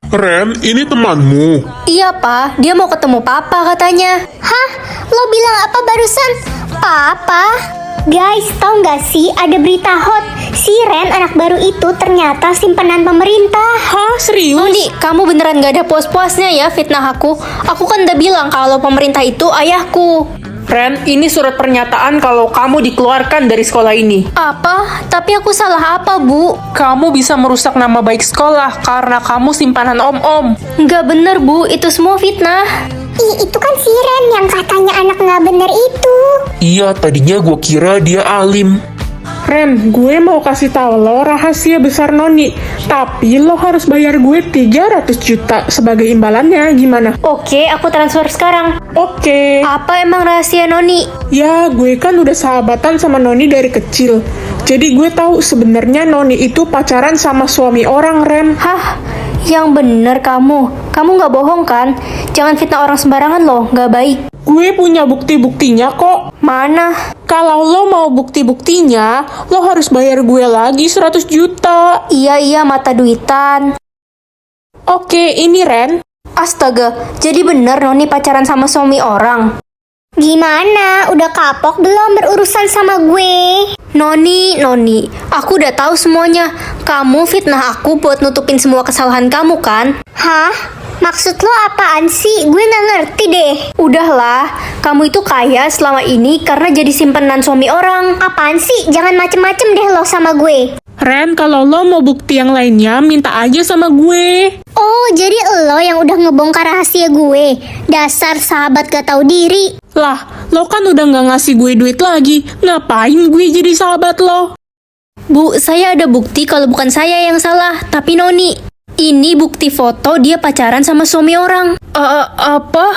Ren, ini temanmu. Iya, Pa. Dia mau ketemu Papa katanya. Hah? Lo bilang apa barusan? Papa? Guys, tau gak sih ada berita hot? Si Ren anak baru itu ternyata simpanan pemerintah. Hah, serius? Mondi, kamu beneran gak ada puas-puasnya ya fitnah aku? Aku kan udah bilang kalau pemerintah itu ayahku. Ren, ini surat pernyataan kalau kamu dikeluarkan dari sekolah ini. Apa? Tapi aku salah apa, Bu? Kamu bisa merusak nama baik sekolah karena kamu simpanan om-om. Nggak bener, Bu. Itu semua fitnah. Ih, itu kan si Ren yang katanya anak gak bener itu. Iya, tadinya gue kira dia alim. Ren, gue mau kasih tahu lo rahasia besar Noni. Tapi lo harus bayar gue 300 juta sebagai imbalannya, gimana? Oke, aku transfer sekarang. Oke. Apa emang rahasia Noni? Ya, gue kan udah sahabatan sama Noni dari kecil. Jadi gue tahu sebenarnya Noni itu pacaran sama suami orang, Ren. Hah? Yang bener kamu. Kamu nggak bohong kan? Jangan fitnah orang sembarangan loh, nggak baik. Gue punya bukti-buktinya kok. Mana? Kalau lo mau bukti-buktinya, lo harus bayar gue lagi 100 juta. Iya, mata duitan. Oke, ini Ren. Astaga, jadi bener Noni pacaran sama suami orang? Gimana? Udah kapok belum berurusan sama gue? Noni, aku udah tahu semuanya. Kamu fitnah aku buat nutupin semua kesalahan kamu kan? Hah? Maksud lo apaan sih? Gue gak ngerti deh. Udahlah, kamu itu kaya selama ini karena jadi simpanan suami orang. Apaan sih? Jangan macem-macem deh lo sama gue. Ren, kalau lo mau bukti yang lainnya, minta aja sama gue. Oh, jadi lo yang udah ngebongkar rahasia gue. Dasar sahabat gak tahu diri. Lah, lo kan udah nggak ngasih gue duit lagi. Ngapain gue jadi sahabat lo? Bu, saya ada bukti kalau bukan saya yang salah, tapi Noni. Ini bukti foto dia pacaran sama suami orang. Apa?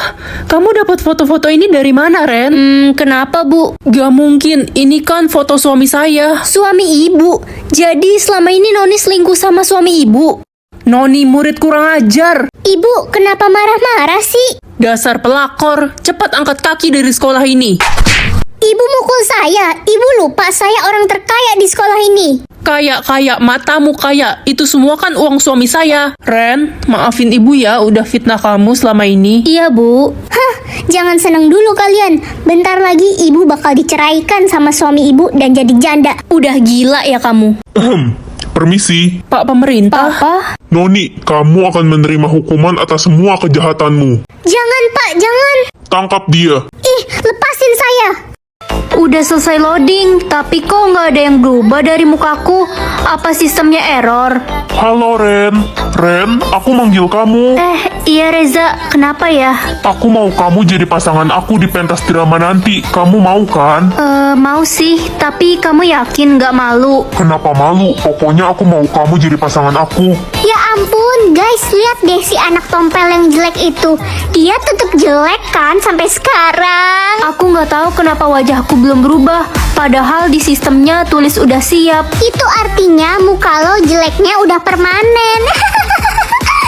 Kamu dapat foto-foto ini dari mana, Ren? Kenapa, Bu? Gak mungkin, ini kan foto suami saya. Suami ibu. Jadi selama ini Noni selingkuh sama suami ibu. Noni murid kurang ajar. Ibu, kenapa marah-marah sih? Dasar pelakor, cepat angkat kaki dari sekolah ini. Ibu mukul saya. Ibu lupa saya orang terkaya di sekolah ini. Kaya, matamu kaya. Itu semua kan uang suami saya. Ren, maafin ibu ya udah fitnah kamu selama ini. Iya, Bu. Hah, jangan seneng dulu kalian. Bentar lagi ibu bakal diceraikan sama suami ibu dan jadi janda. Udah gila ya kamu. Permisi. Pak pemerintah. Apa? Noni, kamu akan menerima hukuman atas semua kejahatanmu. Jangan Pak, jangan. Tangkap dia. Ih, lepasin saya. Udah selesai loading, tapi kok nggak ada yang berubah dari mukaku? Apa sistemnya error? Halo Ren. Ren, aku manggil kamu. Iya Reza, kenapa ya? Aku mau kamu jadi pasangan aku di pentas drama nanti. Kamu mau kan? Mau sih, tapi kamu yakin nggak malu? Kenapa malu? Pokoknya aku mau kamu jadi pasangan aku. Ya ampun, guys, lihat deh si anak tompel yang jelek itu. Dia tetap jelek kan sampai sekarang. Aku nggak tahu kenapa wajahku belum berubah, padahal di sistemnya tulis udah siap. Itu artinya muka lo jeleknya udah permanen.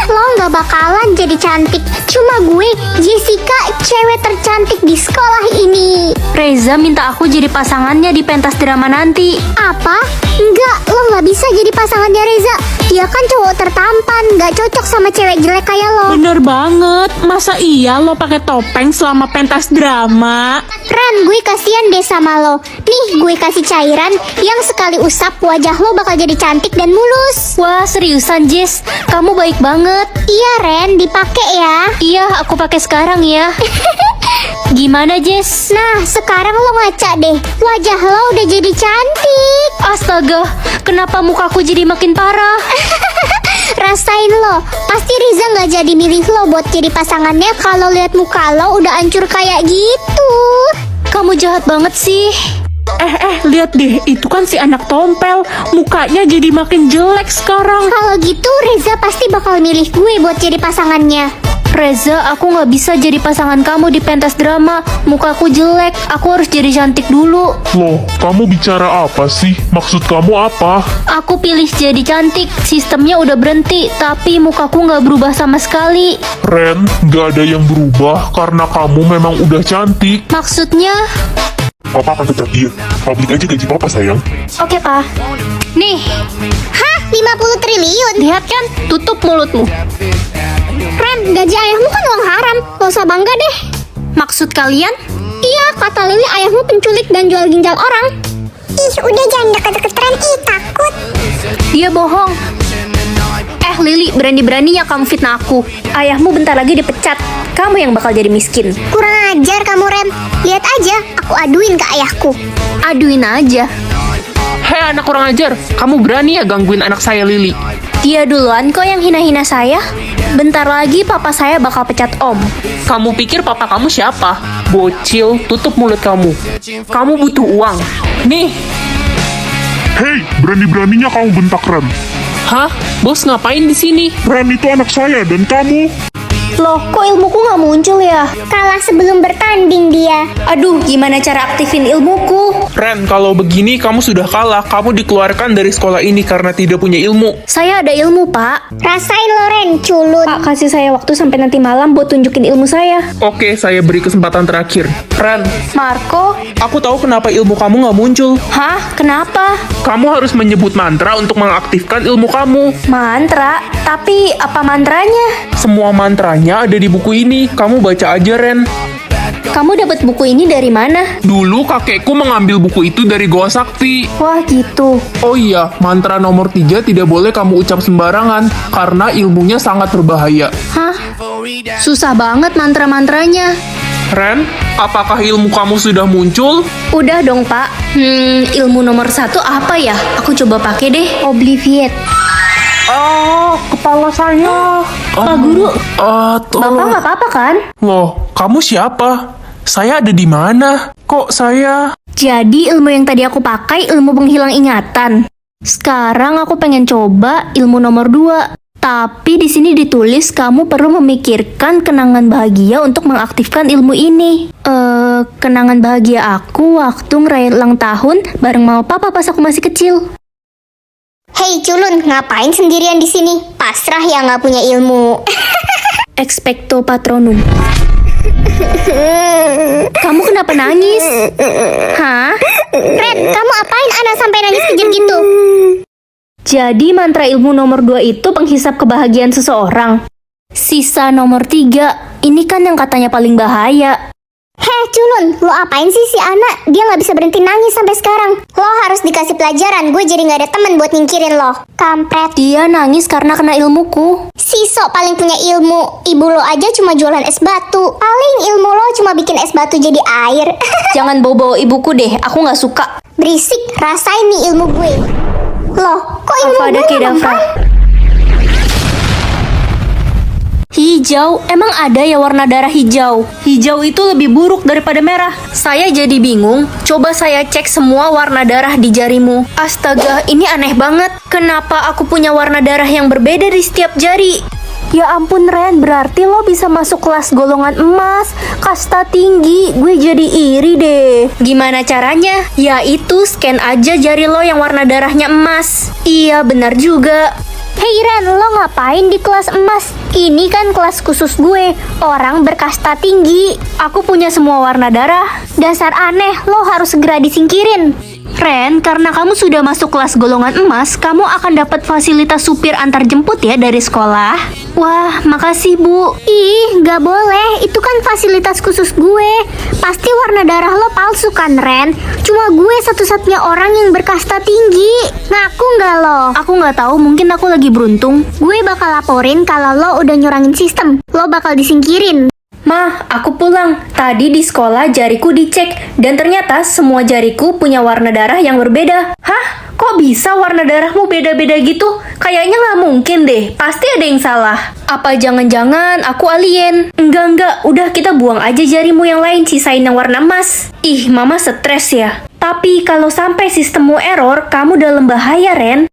Lo nggak bakalan jadi cantik. Cuma gue, Jessica, cewek tercantik di sekolah ini. Reza minta aku jadi pasangannya di pentas drama nanti. Apa? Enggak, lo nggak bisa jadi pasangannya Reza. Dia kan cowok tertampan, nggak cocok sama cewek jelek kayak lo. Bener banget. Masa iya lo pakai topeng selama pentas drama? Ren, gue kasihan deh sama lo. Nih, gue kasih cairan yang sekali usap wajah lo bakal jadi cantik dan mulus. Wah, seriusan Jess? Kamu baik banget. Iya Ren, dipakai ya. Iya, aku pakai sekarang ya. Gimana Jess? Nah, sekarang lo ngaca deh. Wajah lo udah jadi cantik. Astaga, kenapa mukaku jadi makin parah? Rasain lo, pasti Riza nggak jadi milih lo buat jadi pasangannya kalau lihat muka lo udah hancur kayak gitu. Kamu jahat banget sih. Lihat deh, itu kan si anak tompel. Mukanya jadi makin jelek sekarang. Kalau gitu Riza pasti bakal milih gue buat jadi pasangannya. Reza, aku nggak bisa jadi pasangan kamu di pentas drama. Mukaku jelek, aku harus jadi cantik dulu. Loh, kamu bicara apa sih? Maksud kamu apa? Aku pilih jadi cantik, sistemnya udah berhenti, tapi mukaku nggak berubah sama sekali. Ren, gak ada yang berubah karena kamu memang udah cantik. Maksudnya? Papa akan pecat dia. Publik aja gaji papa sayang. Oke, Pak. Nih. Hah? 50 triliun. Lihat kan, tutup mulutmu. Ren, gaji ayahmu kan uang haram. Gak usah bangga deh. Maksud kalian? Iya, kata Lili ayahmu penculik dan jual ginjal orang. Ih, udah jangan deket-deket Ren. Ih, takut. Dia bohong. Lili, berani-beraninya kamu fitnah aku. Ayahmu bentar lagi dipecat. Kamu yang bakal jadi miskin. Kurang ajar kamu, Ren. Lihat aja, aku aduin ke ayahku. Aduin aja. Hei anak kurang ajar, kamu berani ya gangguin anak saya Lili? Dia duluan kok yang hina-hina saya. Bentar lagi papa saya bakal pecat om. Kamu pikir papa kamu siapa? Bocil, tutup mulut kamu. Kamu butuh uang. Nih. Hei, berani-beraninya kamu bentak Ren. Hah? Bos ngapain di sini? Ren itu anak saya dan kamu. Loh, kok ilmuku nggak muncul ya? Kalah sebelum bertanding dia. Aduh, gimana cara aktifin ilmuku? Ren, kalau begini kamu sudah kalah. Kamu dikeluarkan dari sekolah ini karena tidak punya ilmu. Saya ada ilmu, Pak. Rasain lo, Ren, culun. Pak, kasih saya waktu sampai nanti malam buat tunjukin ilmu saya. Oke, saya beri kesempatan terakhir. Ren, Marco? aku tahu kenapa ilmu kamu nggak muncul. Hah? Kenapa? Kamu harus menyebut mantra untuk mengaktifkan ilmu kamu. Mantra? Tapi apa mantranya? Semua mantranya ada di buku ini. Kamu baca aja, Ren. Kamu dapat buku ini dari mana? Dulu kakekku mengambil buku itu dari Goa Sakti. Wah, gitu. Oh iya, mantra nomor 3 tidak boleh kamu ucap sembarangan karena ilmunya sangat berbahaya. Hah? Susah banget mantra-mantranya. Ren, apakah ilmu kamu sudah muncul? Udah dong, Pak. Ilmu nomor 1 apa ya? Aku coba pakai deh. Obliviate. Kepala saya. Pak Guru, Bapak Tolong. nggak apa-apa kan? Loh, kamu siapa? Saya ada di mana? Kok saya? Jadi ilmu yang tadi aku pakai ilmu penghilang ingatan. Sekarang aku pengen coba ilmu nomor 2. Tapi di sini ditulis kamu perlu memikirkan kenangan bahagia untuk mengaktifkan ilmu ini. Kenangan bahagia aku waktu ngerayain ulang tahun bareng mama papa pas aku masih kecil. Hei, culun, ngapain sendirian di sini? Pasrah ya nggak punya ilmu. Expecto patronum. Kamu kenapa nangis? Hah? Ren, kamu apain anak sampai nangis kejam gitu? Jadi mantra ilmu nomor 2 itu penghisap kebahagiaan seseorang. Sisa nomor 3, ini kan yang katanya paling bahaya. Heh, culun, lo apain sih si anak? Dia nggak bisa berhenti nangis sampai sekarang. Lo harus dikasih pelajaran, gue jadi nggak ada temen buat nyingkirin lo. Kampret. Dia nangis karena kena ilmuku. Si sok paling punya ilmu. Ibu lo aja cuma jualan es batu. Paling ilmu lo cuma bikin es batu jadi air. Jangan bawa-bawa ibuku deh, aku nggak suka. Berisik, rasain nih ilmu gue. Loh, kok ilmu Avada gue Kedavra. mempan? Hijau, emang ada ya warna darah hijau? Hijau itu lebih buruk daripada merah. Saya jadi bingung. Coba saya cek semua warna darah di jarimu. Astaga, ini aneh banget. Kenapa aku punya warna darah yang berbeda di setiap jari? Ya ampun Ren, berarti lo bisa masuk kelas golongan emas, kasta tinggi. Gue jadi iri deh. Gimana caranya? Ya itu, scan aja jari lo yang warna darahnya emas. Iya, benar juga. Hei Ren, lo ngapain di kelas emas? Ini kan kelas khusus gue, orang berkasta tinggi. Aku punya semua warna darah. Dasar aneh, lo harus segera disingkirin. Ren, karena kamu sudah masuk kelas golongan emas, kamu akan dapat fasilitas supir antar jemput ya dari sekolah. Wah, makasih Bu. Ih, gak boleh, itu kan fasilitas khusus gue. Pasti warna darah lo palsu kan Ren? Cuma gue satu-satunya orang yang berkasta tinggi. Ngaku gak lo? Aku nggak tahu, mungkin aku lagi beruntung. Gue bakal laporin kalau lo udah nyurangin sistem. Lo bakal disingkirin. Mah, aku pulang. Tadi di sekolah jariku dicek, dan ternyata semua jariku punya warna darah yang berbeda. Hah? Kok bisa warna darahmu beda-beda gitu? Kayaknya nggak mungkin deh. Pasti ada yang salah. Apa jangan-jangan aku alien? Enggak. Udah kita buang aja jarimu yang lain, sisain yang warna emas. Ih, mama stres ya. Tapi kalau sampai sistemmu error, kamu dalam bahaya, Ren.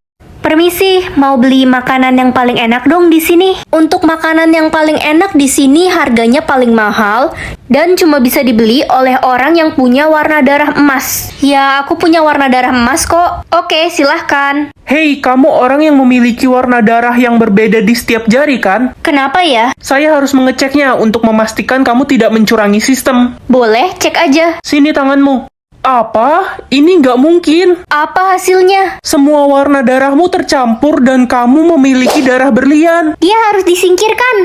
Permisi, mau beli makanan yang paling enak dong di sini. Untuk makanan yang paling enak di sini harganya paling mahal dan cuma bisa dibeli oleh orang yang punya warna darah emas. Ya, aku punya warna darah emas kok. Oke, silahkan. Hei, kamu orang yang memiliki warna darah yang berbeda di setiap jari kan? Kenapa ya? Saya harus mengeceknya untuk memastikan kamu tidak mencurangi sistem. Boleh, cek aja. Sini tanganmu. Apa? Ini nggak mungkin. Apa hasilnya? Semua warna darahmu tercampur dan kamu memiliki darah berlian. Dia harus disingkirkan.